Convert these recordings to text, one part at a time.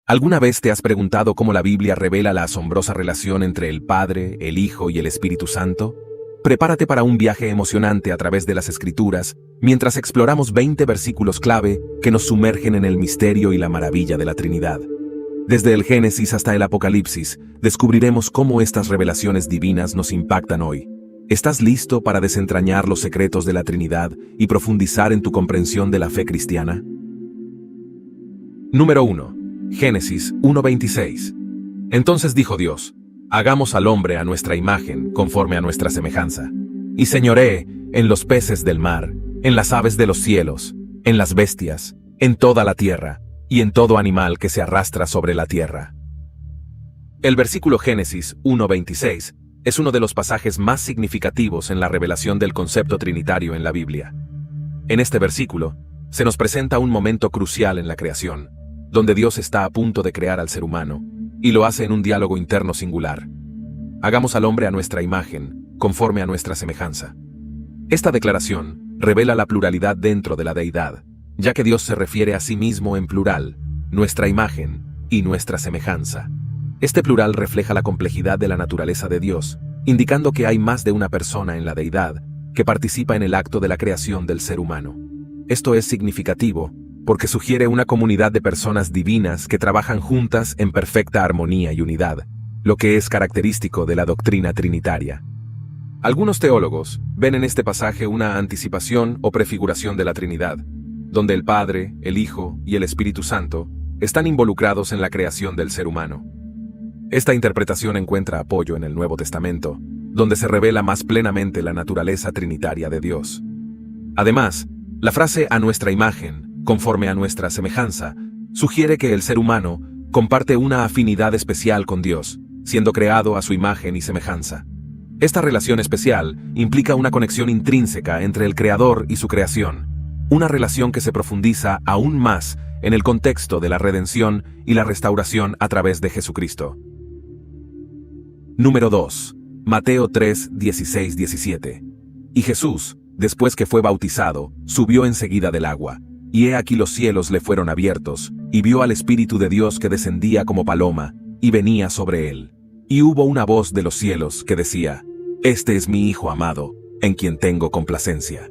¿Alguna vez te has preguntado cómo la Biblia revela la asombrosa relación entre el Padre, el Hijo y el Espíritu Santo? Prepárate para un viaje emocionante a través de las Escrituras, mientras exploramos 20 versículos clave que nos sumergen en el misterio y la maravilla de la Trinidad. Desde el Génesis hasta el Apocalipsis, descubriremos cómo estas revelaciones divinas nos impactan hoy. ¿Estás listo para desentrañar los secretos de la Trinidad y profundizar en tu comprensión de la fe cristiana? Número 1. Génesis 1:26. Entonces dijo Dios: hagamos al hombre a nuestra imagen, conforme a nuestra semejanza, y señoree en los peces del mar, en las aves de los cielos, en las bestias, en toda la tierra, y en todo animal que se arrastra sobre la tierra. El versículo Génesis 1:26 es uno de los pasajes más significativos en la revelación del concepto trinitario en la Biblia. En este versículo, se nos presenta un momento crucial en la creación, donde Dios está a punto de crear al ser humano, y lo hace en un diálogo interno singular. Hagamos al hombre a nuestra imagen, conforme a nuestra semejanza. Esta declaración revela la pluralidad dentro de la deidad, ya que Dios se refiere a sí mismo en plural, nuestra imagen y nuestra semejanza. Este plural refleja la complejidad de la naturaleza de Dios, indicando que hay más de una persona en la deidad que participa en el acto de la creación del ser humano. Esto es significativo porque sugiere una comunidad de personas divinas que trabajan juntas en perfecta armonía y unidad, lo que es característico de la doctrina trinitaria. Algunos teólogos ven en este pasaje una anticipación o prefiguración de la Trinidad, donde el Padre, el Hijo y el Espíritu Santo están involucrados en la creación del ser humano. Esta interpretación encuentra apoyo en el Nuevo Testamento, donde se revela más plenamente la naturaleza trinitaria de Dios. Además, la frase "a nuestra imagen", conforme a nuestra semejanza, sugiere que el ser humano comparte una afinidad especial con Dios, siendo creado a su imagen y semejanza. Esta relación especial implica una conexión intrínseca entre el Creador y su creación, una relación que se profundiza aún más en el contexto de la redención y la restauración a través de Jesucristo. Número 2. Mateo 3, 16, 17. Y Jesús, después que fue bautizado, subió enseguida del agua. Y he aquí los cielos le fueron abiertos, y vio al Espíritu de Dios que descendía como paloma, y venía sobre él. Y hubo una voz de los cielos que decía: Este es mi Hijo amado, en quien tengo complacencia.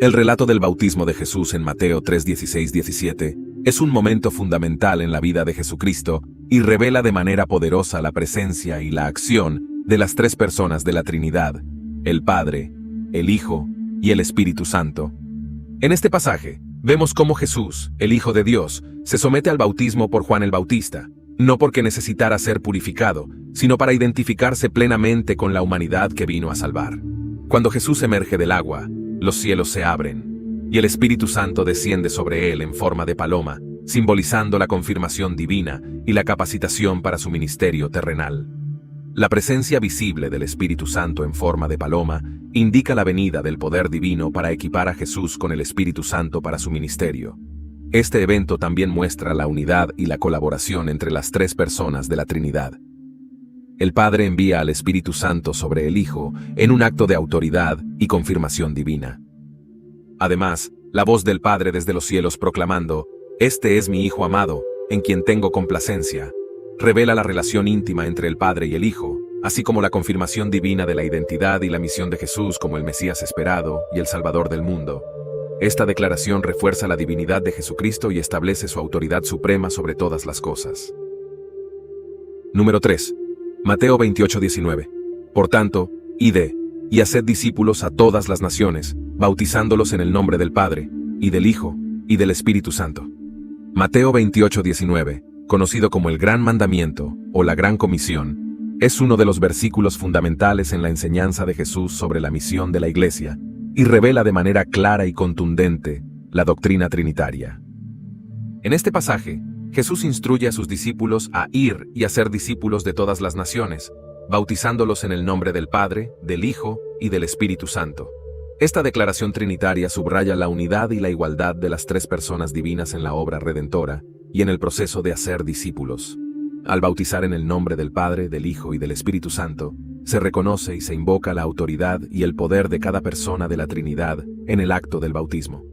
El relato del bautismo de Jesús en Mateo 3, 16, 17 es un momento fundamental en la vida de Jesucristo y revela de manera poderosa la presencia y la acción de las tres personas de la Trinidad, el Padre, el Hijo y el Espíritu Santo. En este pasaje, vemos cómo Jesús, el Hijo de Dios, se somete al bautismo por Juan el Bautista, no porque necesitara ser purificado, sino para identificarse plenamente con la humanidad que vino a salvar. Cuando Jesús emerge del agua, los cielos se abren, y el Espíritu Santo desciende sobre él en forma de paloma, simbolizando la confirmación divina y la capacitación para su ministerio terrenal. La presencia visible del Espíritu Santo en forma de paloma indica la venida del poder divino para equipar a Jesús con el Espíritu Santo para su ministerio. Este evento también muestra la unidad y la colaboración entre las tres personas de la Trinidad. El Padre envía al Espíritu Santo sobre el Hijo en un acto de autoridad y confirmación divina. Además, la voz del Padre desde los cielos proclamando: Este es mi Hijo amado, en quien tengo complacencia, revela la relación íntima entre el Padre y el Hijo, así como la confirmación divina de la identidad y la misión de Jesús como el Mesías esperado y el Salvador del mundo. Esta declaración refuerza la divinidad de Jesucristo y establece su autoridad suprema sobre todas las cosas. Número 3. Mateo 28, 19. Por tanto, id, y haced discípulos a todas las naciones, bautizándolos en el nombre del Padre, y del Hijo, y del Espíritu Santo. Mateo 28, 19, conocido como el Gran Mandamiento, o la Gran Comisión, es uno de los versículos fundamentales en la enseñanza de Jesús sobre la misión de la Iglesia, y revela de manera clara y contundente la doctrina trinitaria. En este pasaje, Jesús instruye a sus discípulos a ir y hacer discípulos de todas las naciones, bautizándolos en el nombre del Padre, del Hijo y del Espíritu Santo. Esta declaración trinitaria subraya la unidad y la igualdad de las tres personas divinas en la obra redentora y en el proceso de hacer discípulos. Al bautizar en el nombre del Padre, del Hijo y del Espíritu Santo, se reconoce y se invoca la autoridad y el poder de cada persona de la Trinidad en el acto del bautismo.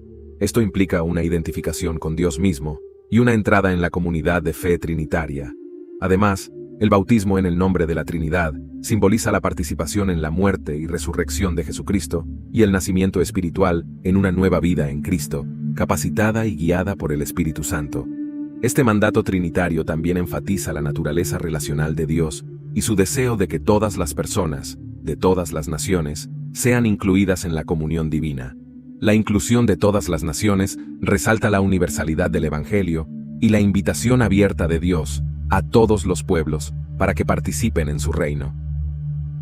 Esto implica una identificación con Dios mismo, y una entrada en la comunidad de fe trinitaria. Además, el bautismo en el nombre de la Trinidad simboliza la participación en la muerte y resurrección de Jesucristo y el nacimiento espiritual en una nueva vida en Cristo, capacitada y guiada por el Espíritu Santo. Este mandato trinitario también enfatiza la naturaleza relacional de Dios y su deseo de que todas las personas, de todas las naciones, sean incluidas en la comunión divina. La inclusión de todas las naciones resalta la universalidad del Evangelio y la invitación abierta de Dios a todos los pueblos para que participen en su reino.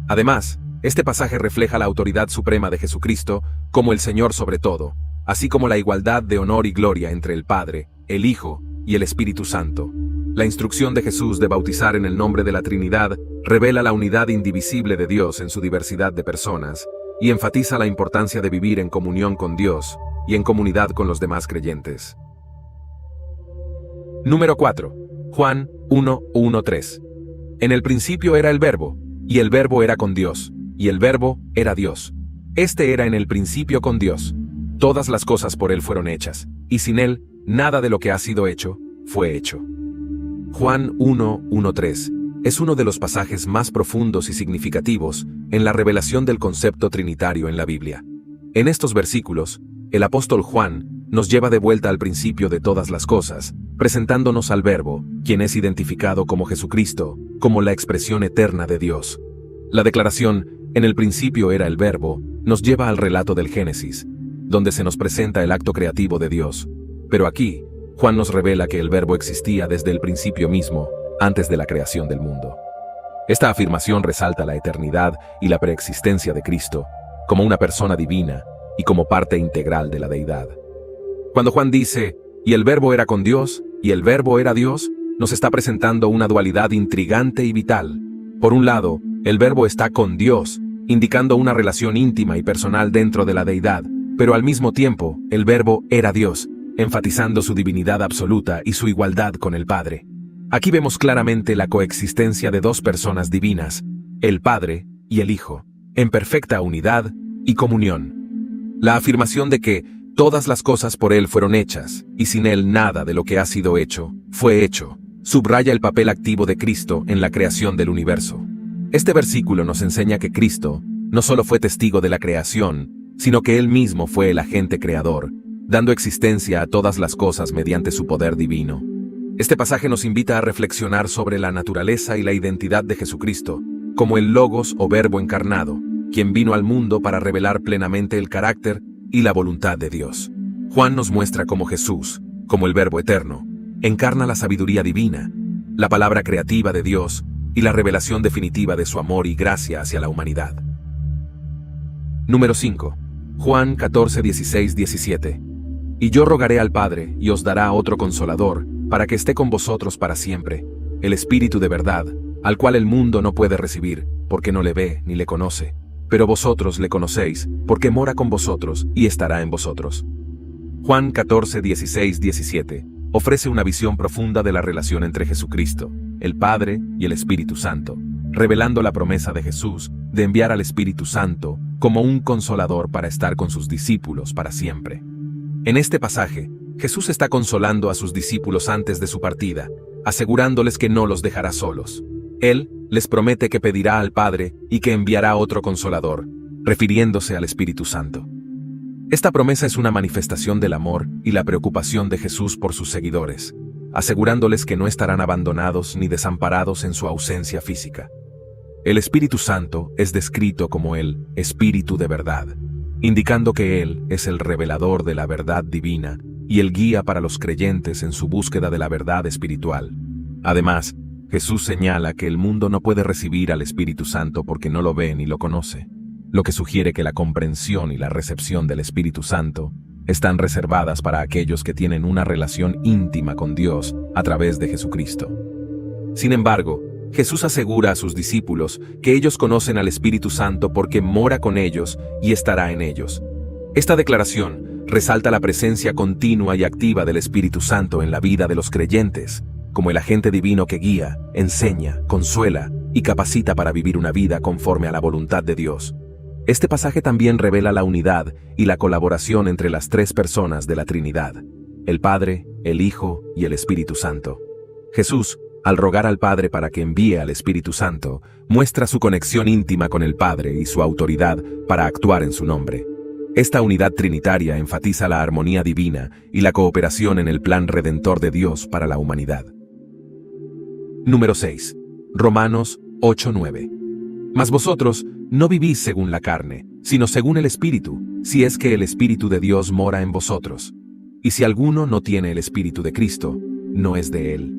Además, este pasaje refleja la autoridad suprema de Jesucristo como el Señor sobre todo, así como la igualdad de honor y gloria entre el Padre, el Hijo y el Espíritu Santo. La instrucción de Jesús de bautizar en el nombre de la Trinidad revela la unidad indivisible de Dios en su diversidad de personas y enfatiza la importancia de vivir en comunión con Dios y en comunidad con los demás creyentes. Número 4. Juan 1:1-3. En el principio era el Verbo, y el Verbo era con Dios, y el Verbo era Dios. Este era en el principio con Dios. Todas las cosas por Él fueron hechas, y sin Él, nada de lo que ha sido hecho, fue hecho. Juan 1:1-3 es uno de los pasajes más profundos y significativos en la revelación del concepto trinitario en la Biblia. En estos versículos, el apóstol Juan nos lleva de vuelta al principio de todas las cosas, presentándonos al Verbo, quien es identificado como Jesucristo, como la expresión eterna de Dios. La declaración, en el principio era el Verbo, nos lleva al relato del Génesis, donde se nos presenta el acto creativo de Dios. Pero aquí, Juan nos revela que el Verbo existía desde el principio mismo, antes de la creación del mundo. Esta afirmación resalta la eternidad y la preexistencia de Cristo, como una persona divina y como parte integral de la deidad. Cuando Juan dice, y el Verbo era con Dios, y el Verbo era Dios, nos está presentando una dualidad intrigante y vital. Por un lado, el Verbo está con Dios, indicando una relación íntima y personal dentro de la deidad, pero al mismo tiempo, el Verbo era Dios, enfatizando su divinidad absoluta y su igualdad con el Padre. Aquí vemos claramente la coexistencia de dos personas divinas, el Padre y el Hijo, en perfecta unidad y comunión. La afirmación de que todas las cosas por Él fueron hechas, y sin Él nada de lo que ha sido hecho, fue hecho, subraya el papel activo de Cristo en la creación del universo. Este versículo nos enseña que Cristo no solo fue testigo de la creación, sino que Él mismo fue el agente creador, dando existencia a todas las cosas mediante su poder divino. Este pasaje nos invita a reflexionar sobre la naturaleza y la identidad de Jesucristo, como el Logos o Verbo encarnado, quien vino al mundo para revelar plenamente el carácter y la voluntad de Dios. Juan nos muestra cómo Jesús, como el Verbo eterno, encarna la sabiduría divina, la palabra creativa de Dios y la revelación definitiva de su amor y gracia hacia la humanidad. Número 5. Juan 14:16-17. Y yo rogaré al Padre, y os dará otro Consolador, para que esté con vosotros para siempre, el Espíritu de verdad, al cual el mundo no puede recibir, porque no le ve ni le conoce. Pero vosotros le conocéis, porque mora con vosotros y estará en vosotros. Juan 14:16-17 ofrece una visión profunda de la relación entre Jesucristo, el Padre y el Espíritu Santo, revelando la promesa de Jesús de enviar al Espíritu Santo como un consolador para estar con sus discípulos para siempre. En este pasaje, Jesús está consolando a sus discípulos antes de su partida, asegurándoles que no los dejará solos. Él les promete que pedirá al Padre y que enviará otro Consolador, refiriéndose al Espíritu Santo. Esta promesa es una manifestación del amor y la preocupación de Jesús por sus seguidores, asegurándoles que no estarán abandonados ni desamparados en su ausencia física. El Espíritu Santo es descrito como el Espíritu de verdad, indicando que Él es el revelador de la verdad divina y el guía para los creyentes en su búsqueda de la verdad espiritual. Además, Jesús señala que el mundo no puede recibir al Espíritu Santo porque no lo ve ni lo conoce, lo que sugiere que la comprensión y la recepción del Espíritu Santo están reservadas para aquellos que tienen una relación íntima con Dios a través de Jesucristo. Sin embargo, Jesús asegura a sus discípulos que ellos conocen al Espíritu Santo porque mora con ellos y estará en ellos. Esta declaración resalta la presencia continua y activa del Espíritu Santo en la vida de los creyentes, como el agente divino que guía, enseña, consuela y capacita para vivir una vida conforme a la voluntad de Dios. Este pasaje también revela la unidad y la colaboración entre las tres personas de la Trinidad, el Padre, el Hijo y el Espíritu Santo. Jesús, al rogar al Padre para que envíe al Espíritu Santo, muestra su conexión íntima con el Padre y su autoridad para actuar en su nombre. Esta unidad trinitaria enfatiza la armonía divina y la cooperación en el plan redentor de Dios para la humanidad. Número 6. Romanos 8:9. Mas vosotros no vivís según la carne, sino según el Espíritu, si es que el Espíritu de Dios mora en vosotros. Y si alguno no tiene el Espíritu de Cristo, no es de él.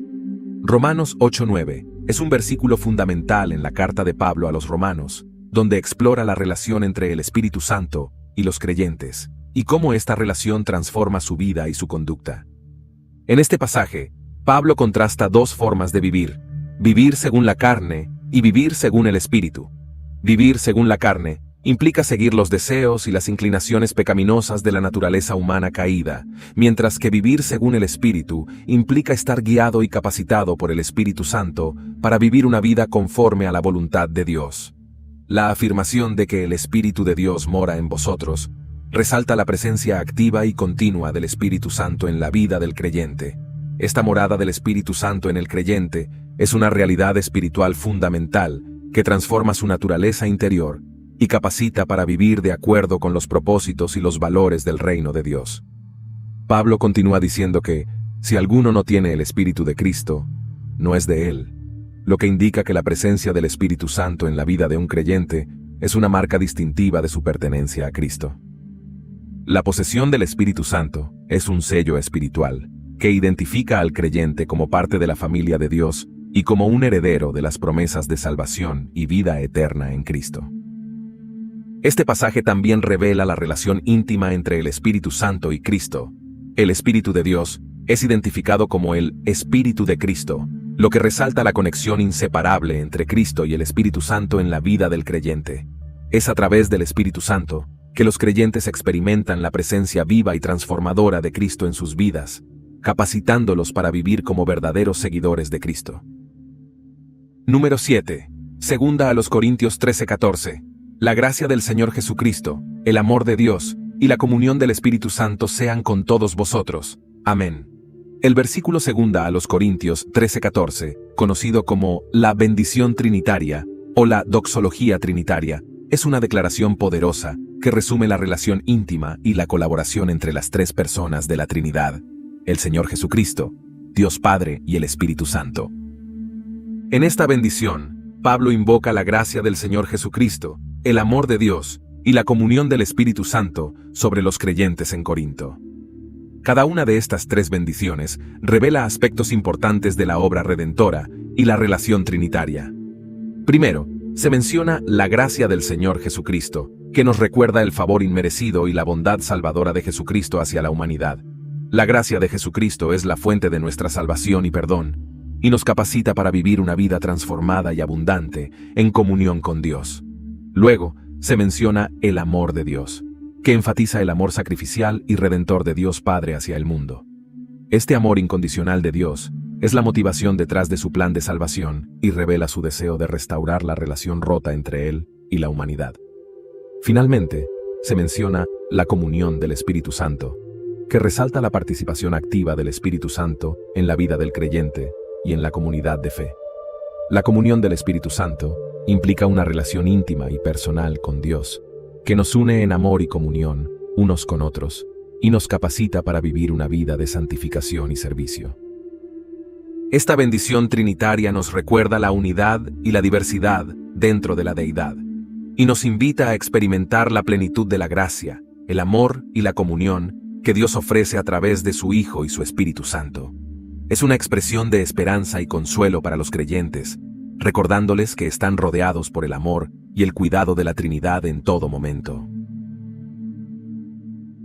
Romanos 8:9 es un versículo fundamental en la carta de Pablo a los romanos, donde explora la relación entre el Espíritu Santo y los creyentes, y cómo esta relación transforma su vida y su conducta. En este pasaje, Pablo contrasta dos formas de vivir: vivir según la carne y vivir según el Espíritu. Vivir según la carne implica seguir los deseos y las inclinaciones pecaminosas de la naturaleza humana caída, mientras que vivir según el Espíritu implica estar guiado y capacitado por el Espíritu Santo para vivir una vida conforme a la voluntad de Dios. La afirmación de que el Espíritu de Dios mora en vosotros resalta la presencia activa y continua del Espíritu Santo en la vida del creyente. Esta morada del Espíritu Santo en el creyente es una realidad espiritual fundamental que transforma su naturaleza interior y capacita para vivir de acuerdo con los propósitos y los valores del reino de Dios. Pablo continúa diciendo que, si alguno no tiene el Espíritu de Cristo, no es de él, lo que indica que la presencia del Espíritu Santo en la vida de un creyente es una marca distintiva de su pertenencia a Cristo. La posesión del Espíritu Santo es un sello espiritual que identifica al creyente como parte de la familia de Dios y como un heredero de las promesas de salvación y vida eterna en Cristo. Este pasaje también revela la relación íntima entre el Espíritu Santo y Cristo. El Espíritu de Dios es identificado como el Espíritu de Cristo, lo que resalta la conexión inseparable entre Cristo y el Espíritu Santo en la vida del creyente. Es a través del Espíritu Santo que los creyentes experimentan la presencia viva y transformadora de Cristo en sus vidas, capacitándolos para vivir como verdaderos seguidores de Cristo. Número 7. Segunda a los Corintios 13:14. La gracia del Señor Jesucristo, el amor de Dios y la comunión del Espíritu Santo sean con todos vosotros. Amén. El versículo segunda a los Corintios 13:14, conocido como la bendición trinitaria o la doxología trinitaria, es una declaración poderosa que resume la relación íntima y la colaboración entre las tres personas de la Trinidad, el Señor Jesucristo, Dios Padre y el Espíritu Santo. En esta bendición, Pablo invoca la gracia del Señor Jesucristo, el amor de Dios y la comunión del Espíritu Santo sobre los creyentes en Corinto. Cada una de estas tres bendiciones revela aspectos importantes de la obra redentora y la relación trinitaria. Primero, se menciona la gracia del Señor Jesucristo, que nos recuerda el favor inmerecido y la bondad salvadora de Jesucristo hacia la humanidad. La gracia de Jesucristo es la fuente de nuestra salvación y perdón, y nos capacita para vivir una vida transformada y abundante en comunión con Dios. Luego, se menciona el amor de Dios, que enfatiza el amor sacrificial y redentor de Dios Padre hacia el mundo. Este amor incondicional de Dios es la motivación detrás de su plan de salvación y revela su deseo de restaurar la relación rota entre Él y la humanidad. Finalmente, se menciona la comunión del Espíritu Santo, que resalta la participación activa del Espíritu Santo en la vida del creyente y en la comunidad de fe. La comunión del Espíritu Santo implica una relación íntima y personal con Dios, que nos une en amor y comunión unos con otros, y nos capacita para vivir una vida de santificación y servicio. Esta bendición trinitaria nos recuerda la unidad y la diversidad dentro de la deidad, y nos invita a experimentar la plenitud de la gracia, el amor y la comunión que Dios ofrece a través de su Hijo y su Espíritu Santo. Es una expresión de esperanza y consuelo para los creyentes, recordándoles que están rodeados por el amor y el cuidado de la Trinidad en todo momento.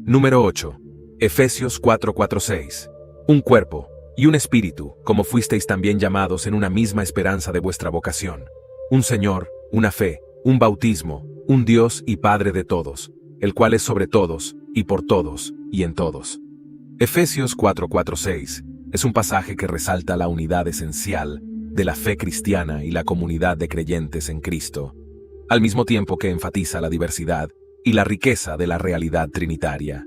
Número 8. Efesios 4:4-6. Un cuerpo y un espíritu, como fuisteis también llamados en una misma esperanza de vuestra vocación. Un Señor, una fe, un bautismo, un Dios y Padre de todos, el cual es sobre todos, y por todos, y en todos. Efesios 4:4-6 es un pasaje que resalta la unidad esencial de la fe cristiana y la comunidad de creyentes en Cristo, al mismo tiempo que enfatiza la diversidad y la riqueza de la realidad trinitaria.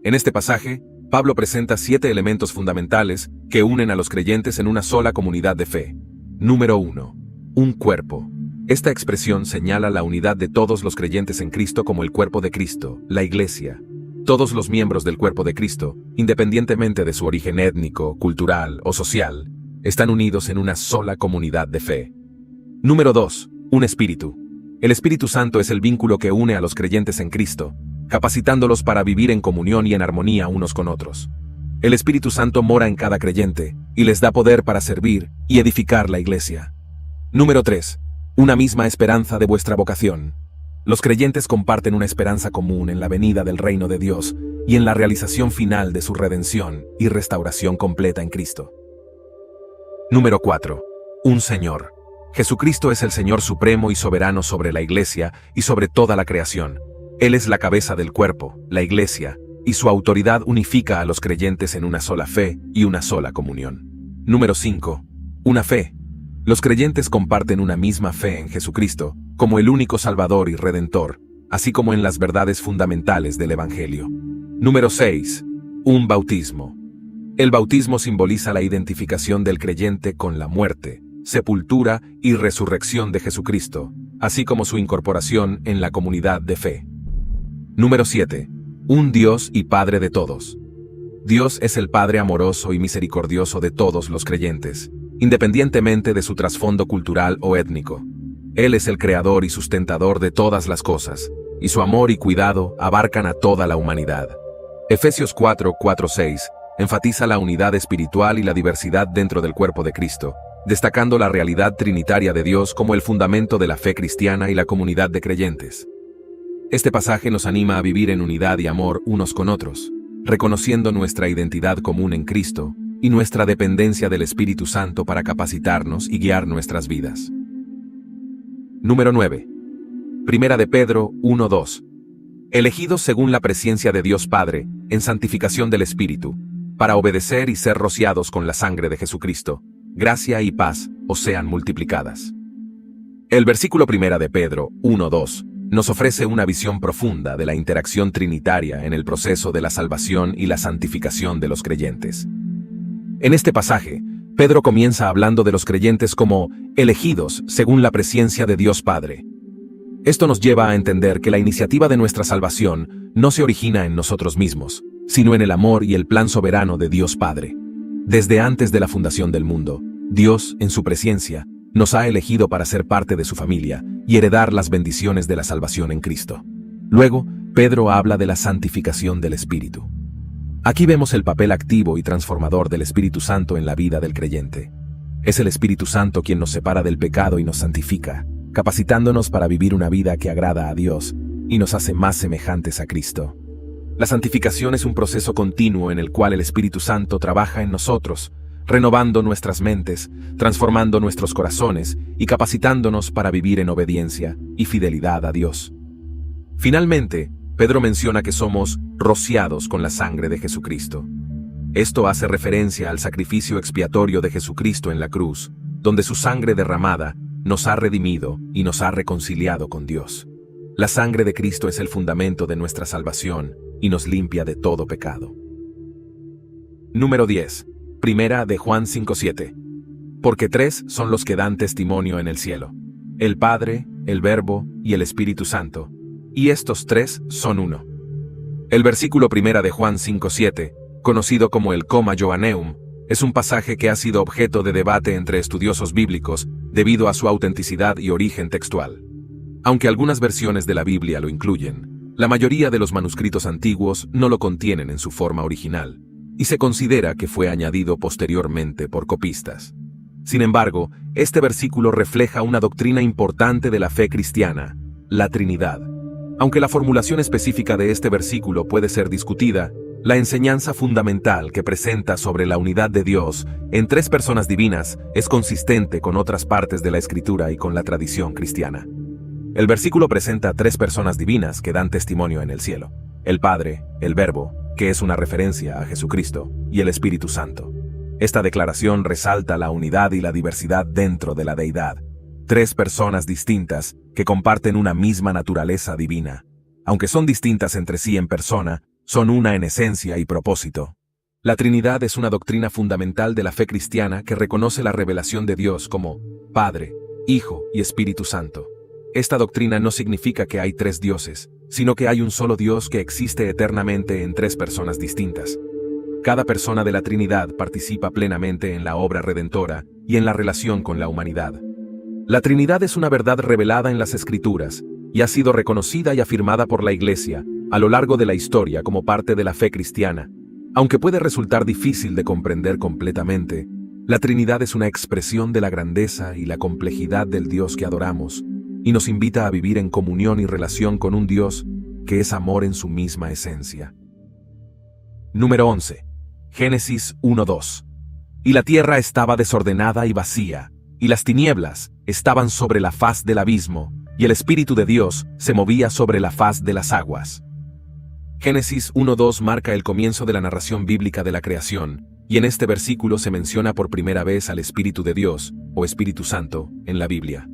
En este pasaje, Pablo presenta 7 elementos fundamentales que unen a los creyentes en una sola comunidad de fe. Número 1. Un cuerpo. Esta expresión señala la unidad de todos los creyentes en Cristo como el cuerpo de Cristo, la Iglesia. Todos los miembros del cuerpo de Cristo, independientemente de su origen étnico, cultural o social, están unidos en una sola comunidad de fe. Número 2. Un espíritu. El Espíritu Santo es el vínculo que une a los creyentes en Cristo, capacitándolos para vivir en comunión y en armonía unos con otros. El Espíritu Santo mora en cada creyente y les da poder para servir y edificar la Iglesia. Número 3. Una misma esperanza de vuestra vocación. Los creyentes comparten una esperanza común en la venida del reino de Dios y en la realización final de su redención y restauración completa en Cristo. Número 4. Un Señor. Jesucristo es el Señor supremo y soberano sobre la Iglesia y sobre toda la creación. Él es la cabeza del cuerpo, la Iglesia, y su autoridad unifica a los creyentes en una sola fe y una sola comunión. Número 5. Una fe. Los creyentes comparten una misma fe en Jesucristo, como el único Salvador y Redentor, así como en las verdades fundamentales del Evangelio. Número 6. Un bautismo. El bautismo simboliza la identificación del creyente con la muerte, sepultura y resurrección de Jesucristo, así como su incorporación en la comunidad de fe. Número 7. Un Dios y Padre de todos. Dios es el Padre amoroso y misericordioso de todos los creyentes, independientemente de su trasfondo cultural o étnico. Él es el creador y sustentador de todas las cosas, y su amor y cuidado abarcan a toda la humanidad. Efesios 4:4-6 enfatiza la unidad espiritual y la diversidad dentro del cuerpo de Cristo, destacando la realidad trinitaria de Dios como el fundamento de la fe cristiana y la comunidad de creyentes. Este pasaje nos anima a vivir en unidad y amor unos con otros, reconociendo nuestra identidad común en Cristo y nuestra dependencia del Espíritu Santo para capacitarnos y guiar nuestras vidas. Número 9. Primera de Pedro 1:2. Elegidos según la presencia de Dios Padre, en santificación del Espíritu, para obedecer y ser rociados con la sangre de Jesucristo, gracia y paz os sean multiplicadas. El versículo 1 de Pedro 1:2 nos ofrece una visión profunda de la interacción trinitaria en el proceso de la salvación y la santificación de los creyentes. En este pasaje, Pedro comienza hablando de los creyentes como elegidos según la presencia de Dios Padre. Esto nos lleva a entender que la iniciativa de nuestra salvación no se origina en nosotros mismos, sino en el amor y el plan soberano de Dios Padre. Desde antes de la fundación del mundo, Dios, en su presencia, nos ha elegido para ser parte de su familia y heredar las bendiciones de la salvación en Cristo. Luego, Pedro habla de la santificación del Espíritu. Aquí vemos el papel activo y transformador del Espíritu Santo en la vida del creyente. Es el Espíritu Santo quien nos separa del pecado y nos santifica, capacitándonos para vivir una vida que agrada a Dios y nos hace más semejantes a Cristo. La santificación es un proceso continuo en el cual el Espíritu Santo trabaja en nosotros, renovando nuestras mentes, transformando nuestros corazones y capacitándonos para vivir en obediencia y fidelidad a Dios. Finalmente, Pedro menciona que somos rociados con la sangre de Jesucristo. Esto hace referencia al sacrificio expiatorio de Jesucristo en la cruz, donde su sangre derramada nos ha redimido y nos ha reconciliado con Dios. La sangre de Cristo es el fundamento de nuestra salvación y nos limpia de todo pecado. Número 10. Primera de Juan 5:7. Porque 3 son los que dan testimonio en el cielo: el Padre, el Verbo y el Espíritu Santo, y estos 3 son uno. El versículo 1 de Juan 5:7, conocido como el Comma Johanneum, es un pasaje que ha sido objeto de debate entre estudiosos bíblicos debido a su autenticidad y origen textual. Aunque algunas versiones de la Biblia lo incluyen, la mayoría de los manuscritos antiguos no lo contienen en su forma original, y se considera que fue añadido posteriormente por copistas. Sin embargo, este versículo refleja una doctrina importante de la fe cristiana, la Trinidad. Aunque la formulación específica de este versículo puede ser discutida, la enseñanza fundamental que presenta sobre la unidad de Dios en 3 personas divinas es consistente con otras partes de la Escritura y con la tradición cristiana. El versículo presenta 3 personas divinas que dan testimonio en el cielo: el Padre, el Verbo, que es una referencia a Jesucristo, y el Espíritu Santo. Esta declaración resalta la unidad y la diversidad dentro de la deidad. 3 personas distintas que comparten una misma naturaleza divina. Aunque son distintas entre sí en persona, son una en esencia y propósito. La Trinidad es una doctrina fundamental de la fe cristiana que reconoce la revelación de Dios como Padre, Hijo y Espíritu Santo. Esta doctrina no significa que hay tres dioses, sino que hay un solo Dios que existe eternamente en tres personas distintas. Cada persona de la Trinidad participa plenamente en la obra redentora y en la relación con la humanidad. La Trinidad es una verdad revelada en las Escrituras y ha sido reconocida y afirmada por la Iglesia a lo largo de la historia como parte de la fe cristiana. Aunque puede resultar difícil de comprender completamente, la Trinidad es una expresión de la grandeza y la complejidad del Dios que adoramos, y nos invita a vivir en comunión y relación con un Dios que es amor en su misma esencia. Número 11. Génesis 1:2. Y la tierra estaba desordenada y vacía, y las tinieblas estaban sobre la faz del abismo, y el Espíritu de Dios se movía sobre la faz de las aguas. Génesis 1:2 marca el comienzo de la narración bíblica de la creación, y en este versículo se menciona por primera vez al Espíritu de Dios, o Espíritu Santo, en la Biblia.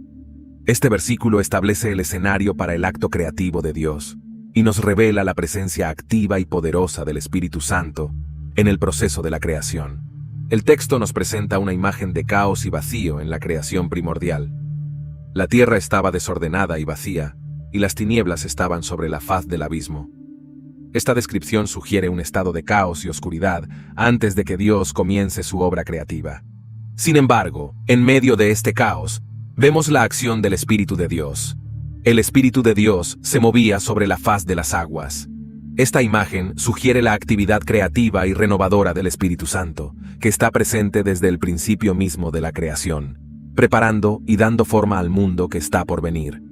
Este versículo establece el escenario para el acto creativo de Dios, y nos revela la presencia activa y poderosa del Espíritu Santo en el proceso de la creación. El texto nos presenta una imagen de caos y vacío en la creación primordial. La tierra estaba desordenada y vacía, y las tinieblas estaban sobre la faz del abismo. Esta descripción sugiere un estado de caos y oscuridad antes de que Dios comience su obra creativa. Sin embargo, en medio de este caos, vemos la acción del Espíritu de Dios. El Espíritu de Dios se movía sobre la faz de las aguas. Esta imagen sugiere la actividad creativa y renovadora del Espíritu Santo, que está presente desde el principio mismo de la creación, preparando y dando forma al mundo que está por venir.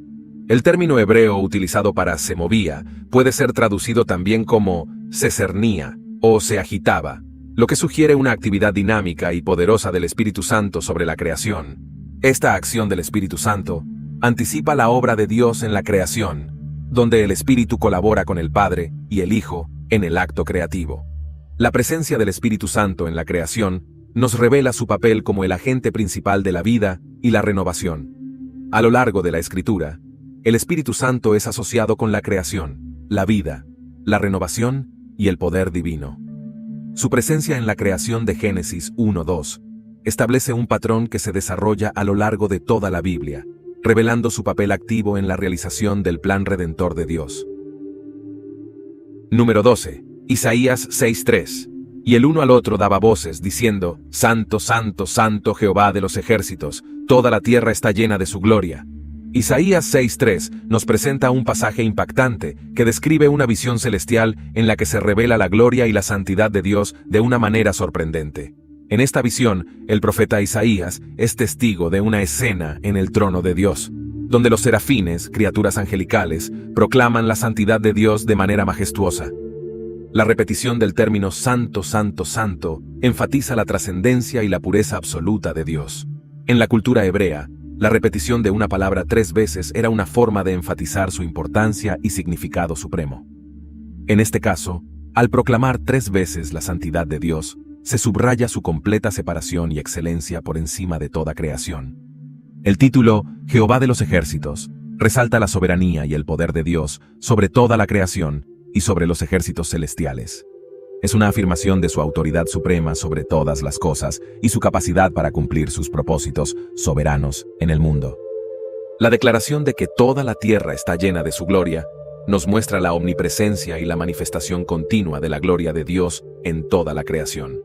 El término hebreo utilizado para se movía puede ser traducido también como se cernía o se agitaba, lo que sugiere una actividad dinámica y poderosa del Espíritu Santo sobre la creación. Esta acción del Espíritu Santo anticipa la obra de Dios en la creación, donde el Espíritu colabora con el Padre y el Hijo en el acto creativo. La presencia del Espíritu Santo en la creación nos revela su papel como el agente principal de la vida y la renovación. A lo largo de la Escritura, el Espíritu Santo es asociado con la creación, la vida, la renovación y el poder divino. Su presencia en la creación de Génesis 1:2 establece un patrón que se desarrolla a lo largo de toda la Biblia, revelando su papel activo en la realización del plan redentor de Dios. Número 12. Isaías 6:3. Y el uno al otro daba voces, diciendo: Santo, Santo, Santo Jehová de los ejércitos, toda la tierra está llena de su gloria. Isaías 6:3 nos presenta un pasaje impactante que describe una visión celestial en la que se revela la gloria y la santidad de Dios de una manera sorprendente. En esta visión, el profeta Isaías es testigo de una escena en el trono de Dios, donde los serafines, criaturas angelicales, proclaman la santidad de Dios de manera majestuosa. La repetición del término Santo, Santo, Santo enfatiza la trascendencia y la pureza absoluta de Dios. En la cultura hebrea, la repetición de una palabra 3 veces era una forma de enfatizar su importancia y significado supremo. En este caso, al proclamar 3 veces la santidad de Dios, se subraya su completa separación y excelencia por encima de toda creación. El título, Jehová de los ejércitos, resalta la soberanía y el poder de Dios sobre toda la creación y sobre los ejércitos celestiales. Es una afirmación de su autoridad suprema sobre todas las cosas y su capacidad para cumplir sus propósitos soberanos en el mundo. La declaración de que toda la tierra está llena de su gloria nos muestra la omnipresencia y la manifestación continua de la gloria de Dios en toda la creación.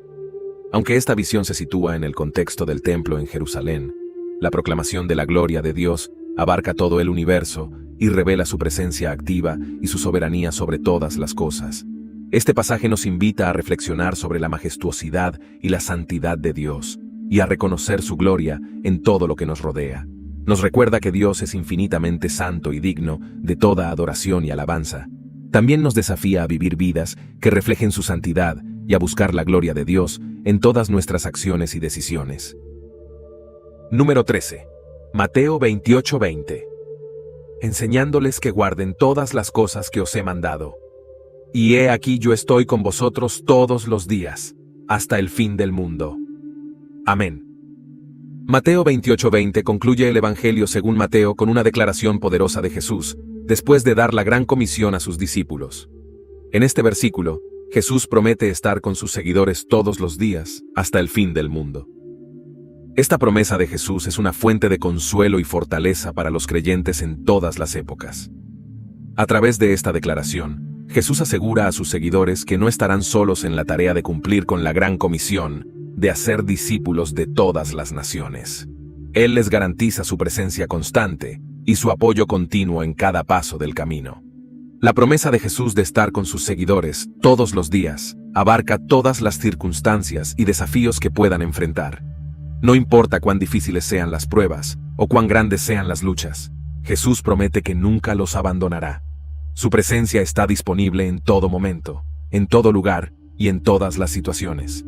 Aunque esta visión se sitúa en el contexto del templo en Jerusalén, la proclamación de la gloria de Dios abarca todo el universo y revela su presencia activa y su soberanía sobre todas las cosas. Este pasaje nos invita a reflexionar sobre la majestuosidad y la santidad de Dios, y a reconocer su gloria en todo lo que nos rodea. Nos recuerda que Dios es infinitamente santo y digno de toda adoración y alabanza. También nos desafía a vivir vidas que reflejen su santidad y a buscar la gloria de Dios en todas nuestras acciones y decisiones. Número 13. Mateo 28:20. Enseñándoles que guarden todas las cosas que os he mandado. Y he aquí yo estoy con vosotros todos los días, hasta el fin del mundo. Amén. Mateo 28:20 concluye el Evangelio según Mateo con una declaración poderosa de Jesús, después de dar la gran comisión a sus discípulos. En este versículo, Jesús promete estar con sus seguidores todos los días, hasta el fin del mundo. Esta promesa de Jesús es una fuente de consuelo y fortaleza para los creyentes en todas las épocas. A través de esta declaración, Jesús asegura a sus seguidores que no estarán solos en la tarea de cumplir con la gran comisión de hacer discípulos de todas las naciones. Él les garantiza su presencia constante y su apoyo continuo en cada paso del camino. La promesa de Jesús de estar con sus seguidores todos los días abarca todas las circunstancias y desafíos que puedan enfrentar. No importa cuán difíciles sean las pruebas o cuán grandes sean las luchas, Jesús promete que nunca los abandonará. Su presencia está disponible en todo momento, en todo lugar y en todas las situaciones.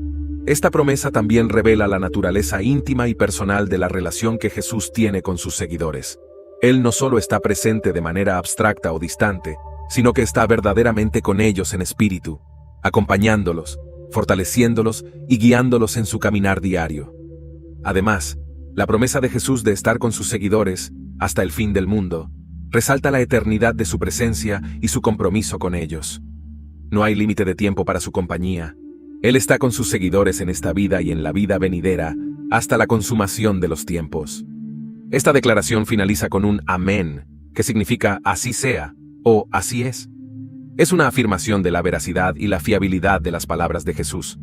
Esta promesa también revela la naturaleza íntima y personal de la relación que Jesús tiene con sus seguidores. Él no solo está presente de manera abstracta o distante, sino que está verdaderamente con ellos en espíritu, acompañándolos, fortaleciéndolos y guiándolos en su caminar diario. Además, la promesa de Jesús de estar con sus seguidores hasta el fin del mundo resalta la eternidad de su presencia y su compromiso con ellos. No hay límite de tiempo para su compañía. Él está con sus seguidores en esta vida y en la vida venidera hasta la consumación de los tiempos. Esta declaración finaliza con un amén, que significa así sea o así es. Es una afirmación de la veracidad y la fiabilidad de las palabras de Jesús.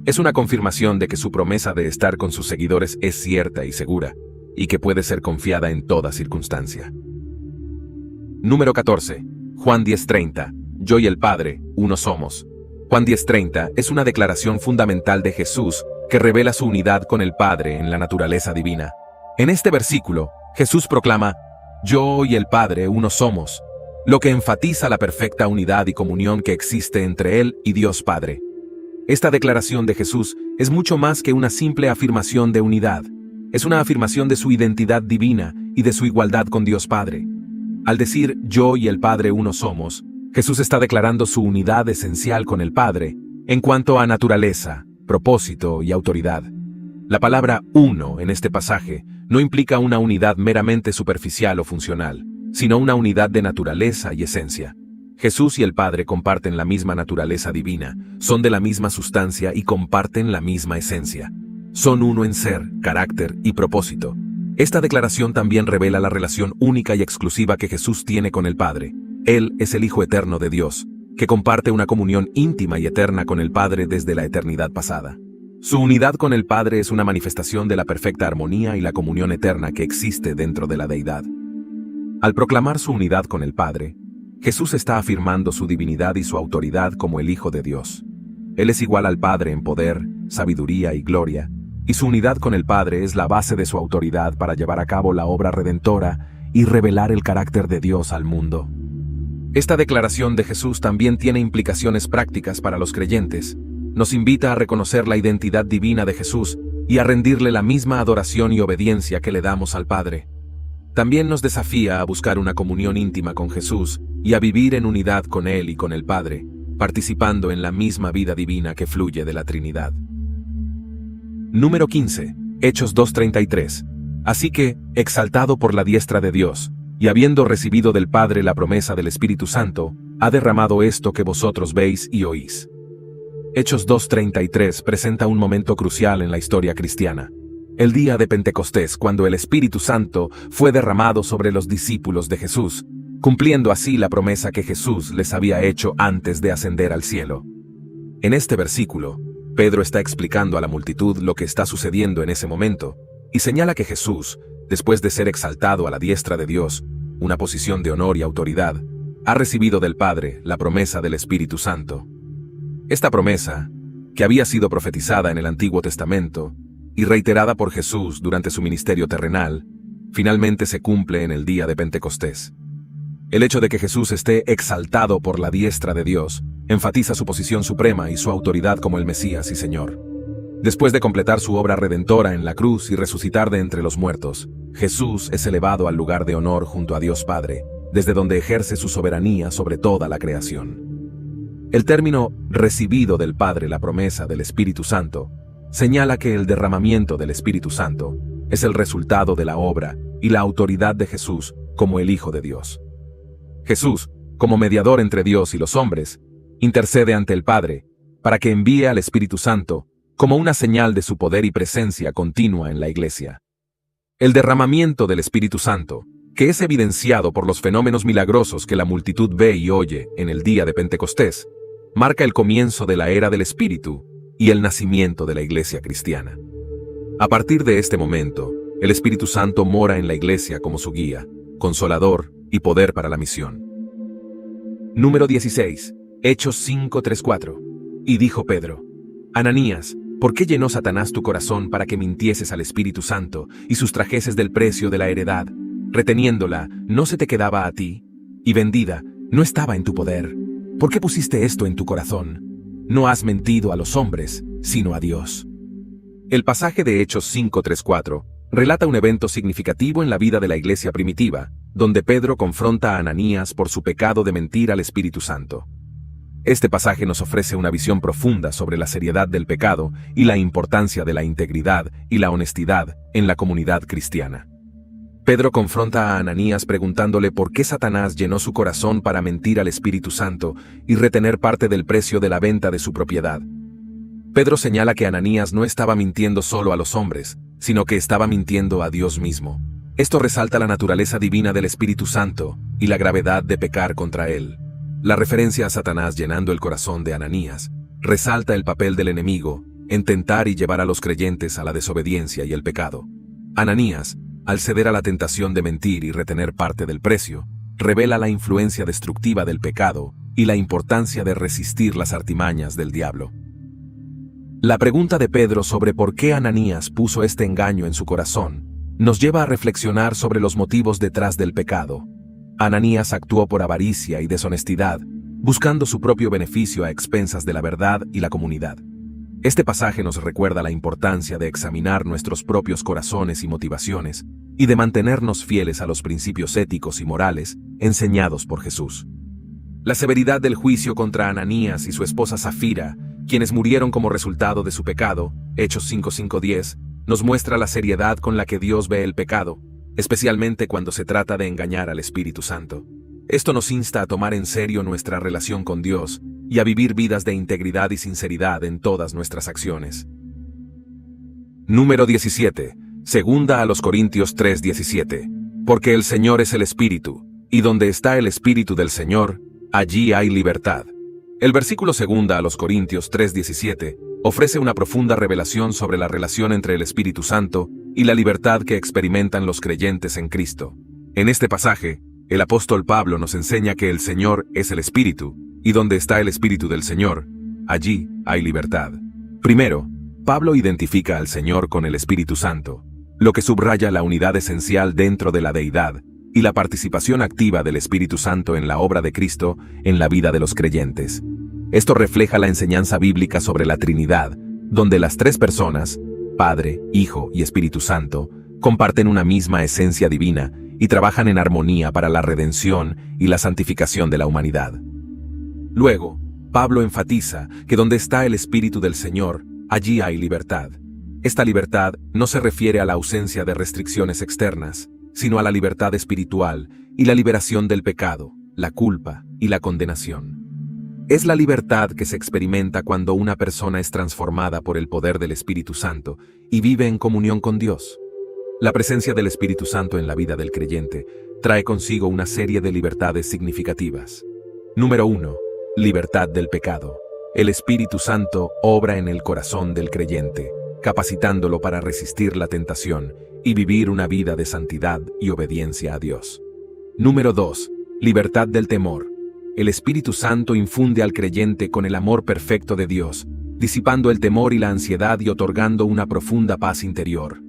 Es una confirmación de que su promesa de estar con sus seguidores es cierta y segura, y que puede ser confiada en toda circunstancia. Número 14. Juan 10:30. Yo y el Padre, uno somos. Juan 10:30 es una declaración fundamental de Jesús que revela su unidad con el Padre en la naturaleza divina. En este versículo, Jesús proclama, yo y el Padre, uno somos, lo que enfatiza la perfecta unidad y comunión que existe entre Él y Dios Padre. Esta declaración de Jesús es mucho más que una simple afirmación de unidad. Es una afirmación de su identidad divina y de su igualdad con Dios Padre. Al decir yo y el Padre uno somos, Jesús está declarando su unidad esencial con el Padre en cuanto a naturaleza, propósito y autoridad. La palabra uno en este pasaje no implica una unidad meramente superficial o funcional, sino una unidad de naturaleza y esencia. Jesús y el Padre comparten la misma naturaleza divina, son de la misma sustancia y comparten la misma esencia. Son uno en ser, carácter y propósito. Esta declaración también revela la relación única y exclusiva que Jesús tiene con el Padre. Él es el Hijo eterno de Dios, que comparte una comunión íntima y eterna con el Padre desde la eternidad pasada. Su unidad con el Padre es una manifestación de la perfecta armonía y la comunión eterna que existe dentro de la deidad. Al proclamar su unidad con el Padre, Jesús está afirmando su divinidad y su autoridad como el Hijo de Dios. Él es igual al Padre en poder, sabiduría y gloria, y su unidad con el Padre es la base de su autoridad para llevar a cabo la obra redentora y revelar el carácter de Dios al mundo. Esta declaración de Jesús también tiene implicaciones prácticas para los creyentes. Nos invita a reconocer la identidad divina de Jesús y a rendirle la misma adoración y obediencia que le damos al Padre. También nos desafía a buscar una comunión íntima con Jesús y a vivir en unidad con Él y con el Padre, participando en la misma vida divina que fluye de la Trinidad. Número 15. Hechos 2:33. Así que, exaltado por la diestra de Dios, y habiendo recibido del Padre la promesa del Espíritu Santo, ha derramado esto que vosotros veis y oís. Hechos 2:33 presenta un momento crucial en la historia cristiana. El día de Pentecostés, cuando el Espíritu Santo fue derramado sobre los discípulos de Jesús, cumpliendo así la promesa que Jesús les había hecho antes de ascender al cielo. En este versículo, Pedro está explicando a la multitud lo que está sucediendo en ese momento, y señala que Jesús, después de ser exaltado a la diestra de Dios, una posición de honor y autoridad, ha recibido del Padre la promesa del Espíritu Santo. Esta promesa, que había sido profetizada en el Antiguo Testamento y reiterada por Jesús durante su ministerio terrenal, finalmente se cumple en el día de Pentecostés. El hecho de que Jesús esté exaltado por la diestra de Dios enfatiza su posición suprema y su autoridad como el Mesías y Señor. Después de completar su obra redentora en la cruz y resucitar de entre los muertos, Jesús es elevado al lugar de honor junto a Dios Padre, desde donde ejerce su soberanía sobre toda la creación. El término recibido del Padre la promesa del Espíritu Santo señala que el derramamiento del Espíritu Santo es el resultado de la obra y la autoridad de Jesús como el Hijo de Dios. Jesús, como mediador entre Dios y los hombres, intercede ante el Padre, para que envíe al Espíritu Santo, como una señal de su poder y presencia continua en la Iglesia. El derramamiento del Espíritu Santo, que es evidenciado por los fenómenos milagrosos que la multitud ve y oye en el día de Pentecostés, marca el comienzo de la era del Espíritu y el nacimiento de la Iglesia cristiana. A partir de este momento, el Espíritu Santo mora en la Iglesia como su guía, consolador y poder para la misión. Número 16. Hechos 5:3-4. Y dijo Pedro: Ananías, ¿por qué llenó Satanás tu corazón para que mintieses al Espíritu Santo y sustrajeses del precio de la heredad? Reteniéndola, ¿no se te quedaba a ti? Y vendida, ¿no estaba en tu poder? ¿Por qué pusiste esto en tu corazón? No has mentido a los hombres, sino a Dios. El pasaje de Hechos 5:3-4 relata un evento significativo en la vida de la iglesia primitiva, donde Pedro confronta a Ananías por su pecado de mentir al Espíritu Santo. Este pasaje nos ofrece una visión profunda sobre la seriedad del pecado y la importancia de la integridad y la honestidad en la comunidad cristiana. Pedro confronta a Ananías preguntándole por qué Satanás llenó su corazón para mentir al Espíritu Santo y retener parte del precio de la venta de su propiedad. Pedro señala que Ananías no estaba mintiendo solo a los hombres, sino que estaba mintiendo a Dios mismo. Esto resalta la naturaleza divina del Espíritu Santo y la gravedad de pecar contra él. La referencia a Satanás llenando el corazón de Ananías resalta el papel del enemigo en tentar y llevar a los creyentes a la desobediencia y el pecado. Ananías, al ceder a la tentación de mentir y retener parte del precio, revela la influencia destructiva del pecado y la importancia de resistir las artimañas del diablo. La pregunta de Pedro sobre por qué Ananías puso este engaño en su corazón nos lleva a reflexionar sobre los motivos detrás del pecado. Ananías actuó por avaricia y deshonestidad, buscando su propio beneficio a expensas de la verdad y la comunidad. Este pasaje nos recuerda la importancia de examinar nuestros propios corazones y motivaciones y de mantenernos fieles a los principios éticos y morales enseñados por Jesús. La severidad del juicio contra Ananías y su esposa Safira, quienes murieron como resultado de su pecado, Hechos 5:5-10, nos muestra la seriedad con la que Dios ve el pecado, especialmente cuando se trata de engañar al Espíritu Santo. Esto nos insta a tomar en serio nuestra relación con Dios y a vivir vidas de integridad y sinceridad en todas nuestras acciones. Número 17. Segunda a los Corintios 3:17. Porque el Señor es el Espíritu, y donde está el Espíritu del Señor, allí hay libertad. El versículo segunda a los Corintios 3:17 ofrece una profunda revelación sobre la relación entre el Espíritu Santo y la libertad que experimentan los creyentes en Cristo. En este pasaje, el apóstol Pablo nos enseña que el Señor es el Espíritu, y donde está el Espíritu del Señor, allí hay libertad. Primero, Pablo identifica al Señor con el Espíritu Santo, lo que subraya la unidad esencial dentro de la deidad y la participación activa del Espíritu Santo en la obra de Cristo en la vida de los creyentes. Esto refleja la enseñanza bíblica sobre la Trinidad, donde las tres personas, Padre, Hijo y Espíritu Santo, comparten una misma esencia divina y trabajan en armonía para la redención y la santificación de la humanidad. Luego, Pablo enfatiza que donde está el Espíritu del Señor, allí hay libertad. Esta libertad no se refiere a la ausencia de restricciones externas, sino a la libertad espiritual y la liberación del pecado, la culpa y la condenación. Es la libertad que se experimenta cuando una persona es transformada por el poder del Espíritu Santo y vive en comunión con Dios. La presencia del Espíritu Santo en la vida del creyente trae consigo una serie de libertades significativas. Número 1. Libertad del pecado. El Espíritu Santo obra en el corazón del creyente, capacitándolo para resistir la tentación y vivir una vida de santidad y obediencia a Dios. Número 2. Libertad del temor. El Espíritu Santo infunde al creyente con el amor perfecto de Dios, disipando el temor y la ansiedad y otorgando una profunda paz interior.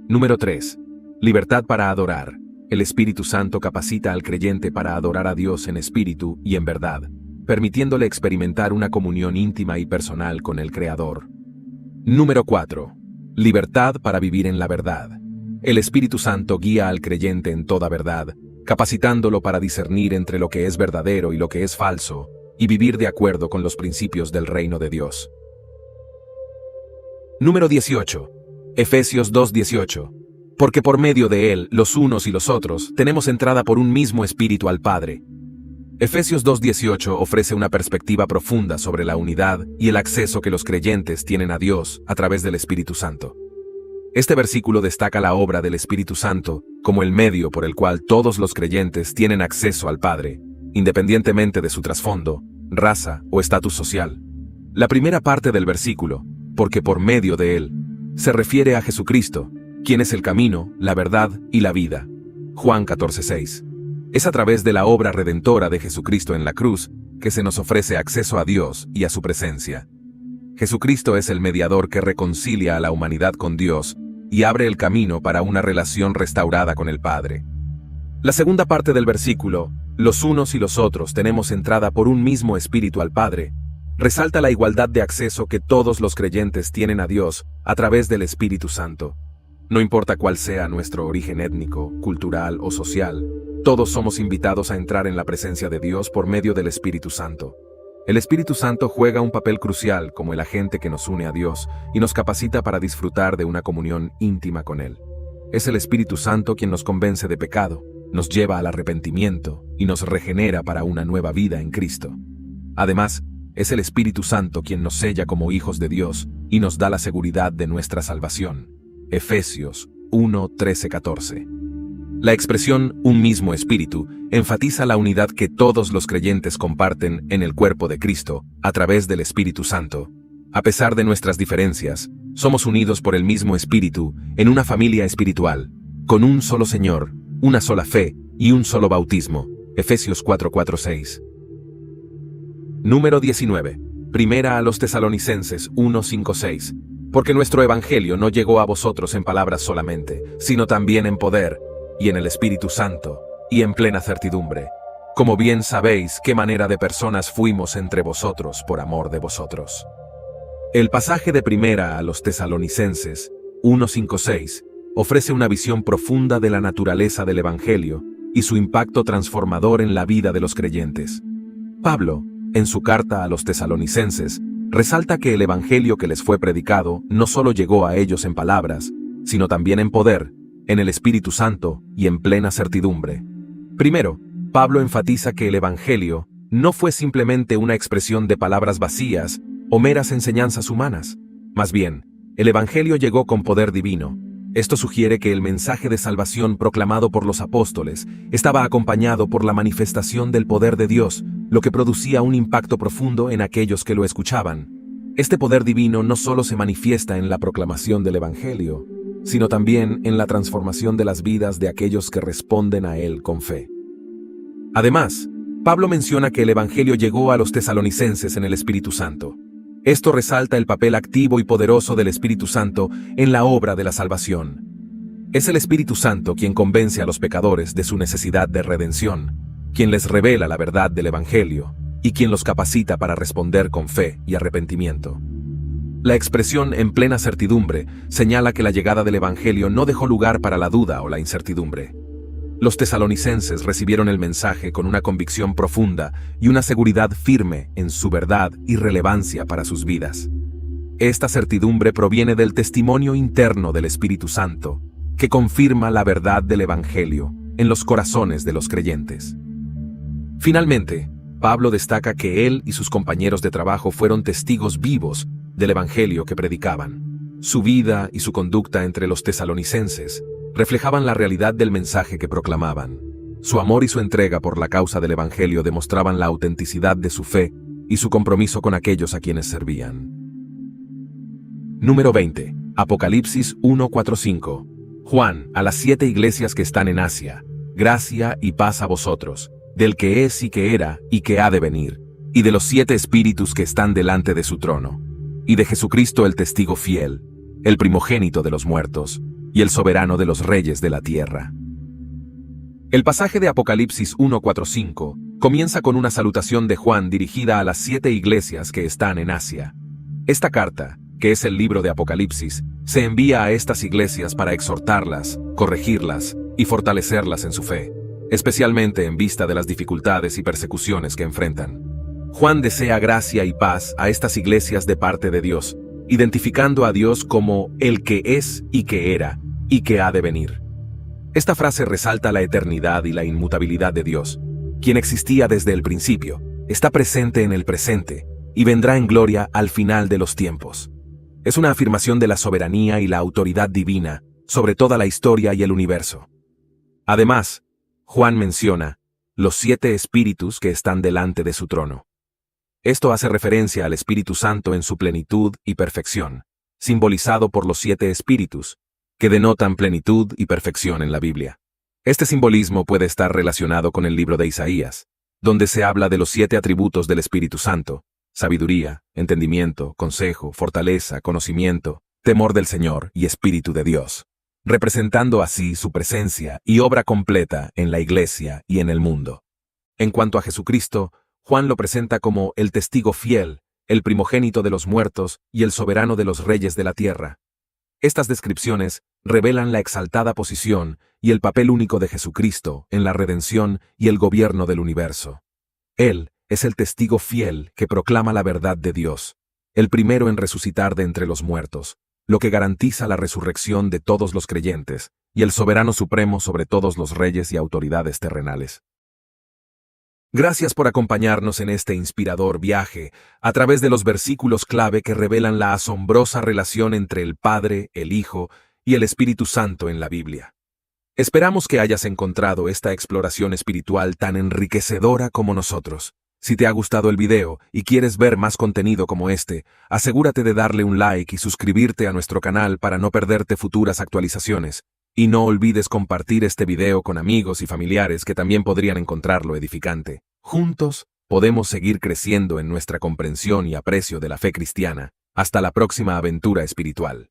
Número 3. Libertad para adorar. El Espíritu Santo capacita al creyente para adorar a Dios en espíritu y en verdad, permitiéndole experimentar una comunión íntima y personal con el Creador. Número 4. Libertad para vivir en la verdad. El Espíritu Santo guía al creyente en toda verdad, capacitándolo para discernir entre lo que es verdadero y lo que es falso, y vivir de acuerdo con los principios del reino de Dios. Número 18. Efesios 2:18. Porque por medio de Él, los unos y los otros, tenemos entrada por un mismo Espíritu al Padre. Efesios 2:18 ofrece una perspectiva profunda sobre la unidad y el acceso que los creyentes tienen a Dios a través del Espíritu Santo. Este versículo destaca la obra del Espíritu Santo como el medio por el cual todos los creyentes tienen acceso al Padre, independientemente de su trasfondo, raza o estatus social. La primera parte del versículo, porque por medio de él, se refiere a Jesucristo, quien es el camino, la verdad y la vida. Juan 14:6. Es a través de la obra redentora de Jesucristo en la cruz que se nos ofrece acceso a Dios y a su presencia. Jesucristo es el mediador que reconcilia a la humanidad con Dios y abre el camino para una relación restaurada con el Padre. La segunda parte del versículo, los unos y los otros tenemos entrada por un mismo Espíritu al Padre, resalta la igualdad de acceso que todos los creyentes tienen a Dios a través del Espíritu Santo. No importa cuál sea nuestro origen étnico, cultural o social, todos somos invitados a entrar en la presencia de Dios por medio del Espíritu Santo. El Espíritu Santo juega un papel crucial como el agente que nos une a Dios y nos capacita para disfrutar de una comunión íntima con Él. Es el Espíritu Santo quien nos convence de pecado, nos lleva al arrepentimiento y nos regenera para una nueva vida en Cristo. Además, es el Espíritu Santo quien nos sella como hijos de Dios y nos da la seguridad de nuestra salvación. Efesios 1:13-14. La expresión «un mismo espíritu» enfatiza la unidad que todos los creyentes comparten en el cuerpo de Cristo a través del Espíritu Santo. A pesar de nuestras diferencias, somos unidos por el mismo Espíritu en una familia espiritual, con un solo Señor, una sola fe y un solo bautismo. Efesios 4:4-6. Número 19. Primera a los Tesalonicenses 1:5-6. Porque nuestro evangelio no llegó a vosotros en palabras solamente, sino también en poder, y en el Espíritu Santo, y en plena certidumbre. Como bien sabéis qué manera de personas fuimos entre vosotros por amor de vosotros. El pasaje de Primera a los Tesalonicenses 1:5-6 ofrece una visión profunda de la naturaleza del evangelio y su impacto transformador en la vida de los creyentes. Pablo, en su carta a los Tesalonicenses, resalta que el evangelio que les fue predicado no solo llegó a ellos en palabras, sino también en poder, en el Espíritu Santo y en plena certidumbre. Primero, Pablo enfatiza que el evangelio no fue simplemente una expresión de palabras vacías o meras enseñanzas humanas. Más bien, el evangelio llegó con poder divino. Esto sugiere que el mensaje de salvación proclamado por los apóstoles estaba acompañado por la manifestación del poder de Dios, lo que producía un impacto profundo en aquellos que lo escuchaban. Este poder divino no solo se manifiesta en la proclamación del evangelio, sino también en la transformación de las vidas de aquellos que responden a él con fe. Además, Pablo menciona que el evangelio llegó a los tesalonicenses en el Espíritu Santo. Esto resalta el papel activo y poderoso del Espíritu Santo en la obra de la salvación. Es el Espíritu Santo quien convence a los pecadores de su necesidad de redención, quien les revela la verdad del Evangelio y quien los capacita para responder con fe y arrepentimiento. La expresión en plena certidumbre señala que la llegada del Evangelio no dejó lugar para la duda o la incertidumbre. Los tesalonicenses recibieron el mensaje con una convicción profunda y una seguridad firme en su verdad y relevancia para sus vidas. Esta certidumbre proviene del testimonio interno del Espíritu Santo, que confirma la verdad del Evangelio en los corazones de los creyentes. Finalmente, Pablo destaca que él y sus compañeros de trabajo fueron testigos vivos del Evangelio que predicaban. Su vida y su conducta entre los tesalonicenses reflejaban la realidad del mensaje que proclamaban. Su amor y su entrega por la causa del Evangelio demostraban la autenticidad de su fe y su compromiso con aquellos a quienes servían. Número 20. Apocalipsis 1:4-5. Juan, a las 7 iglesias que están en Asia, gracia y paz a vosotros, del que es y que era y que ha de venir, y de los 7 espíritus que están delante de su trono, y de Jesucristo el testigo fiel, el primogénito de los muertos, y el soberano de los reyes de la tierra. El pasaje de Apocalipsis 1:4-5 comienza con una salutación de Juan dirigida a las 7 iglesias que están en Asia. Esta carta, que es el libro de Apocalipsis, se envía a estas iglesias para exhortarlas, corregirlas y fortalecerlas en su fe, especialmente en vista de las dificultades y persecuciones que enfrentan. Juan desea gracia y paz a estas iglesias de parte de Dios, identificando a Dios como el que es y que era y que ha de venir. Esta frase resalta la eternidad y la inmutabilidad de Dios. quien existía desde el principio, está presente en el presente y vendrá en gloria al final de los tiempos. Es una afirmación de la soberanía y la autoridad divina sobre toda la historia y el universo. Además, Juan menciona los 7 espíritus que están delante de su trono. Esto hace referencia al Espíritu Santo en su plenitud y perfección, simbolizado por los 7 espíritus, que denotan plenitud y perfección en la Biblia. Este simbolismo puede estar relacionado con el libro de Isaías, donde se habla de los 7 atributos del Espíritu Santo: sabiduría, entendimiento, consejo, fortaleza, conocimiento, temor del Señor y Espíritu de Dios, representando así su presencia y obra completa en la Iglesia y en el mundo. En cuanto a Jesucristo, Juan lo presenta como el testigo fiel, el primogénito de los muertos y el soberano de los reyes de la tierra. Estas descripciones revelan la exaltada posición y el papel único de Jesucristo en la redención y el gobierno del universo. Él es el testigo fiel que proclama la verdad de Dios, el primero en resucitar de entre los muertos, lo que garantiza la resurrección de todos los creyentes, y el soberano supremo sobre todos los reyes y autoridades terrenales. Gracias por acompañarnos en este inspirador viaje a través de los versículos clave que revelan la asombrosa relación entre el Padre, el Hijo y el Espíritu Santo en la Biblia. Esperamos que hayas encontrado esta exploración espiritual tan enriquecedora como nosotros. Si te ha gustado el video y quieres ver más contenido como este, asegúrate de darle un like y suscribirte a nuestro canal para no perderte futuras actualizaciones. Y no olvides compartir este video con amigos y familiares que también podrían encontrarlo edificante. Juntos, podemos seguir creciendo en nuestra comprensión y aprecio de la fe cristiana. Hasta la próxima aventura espiritual.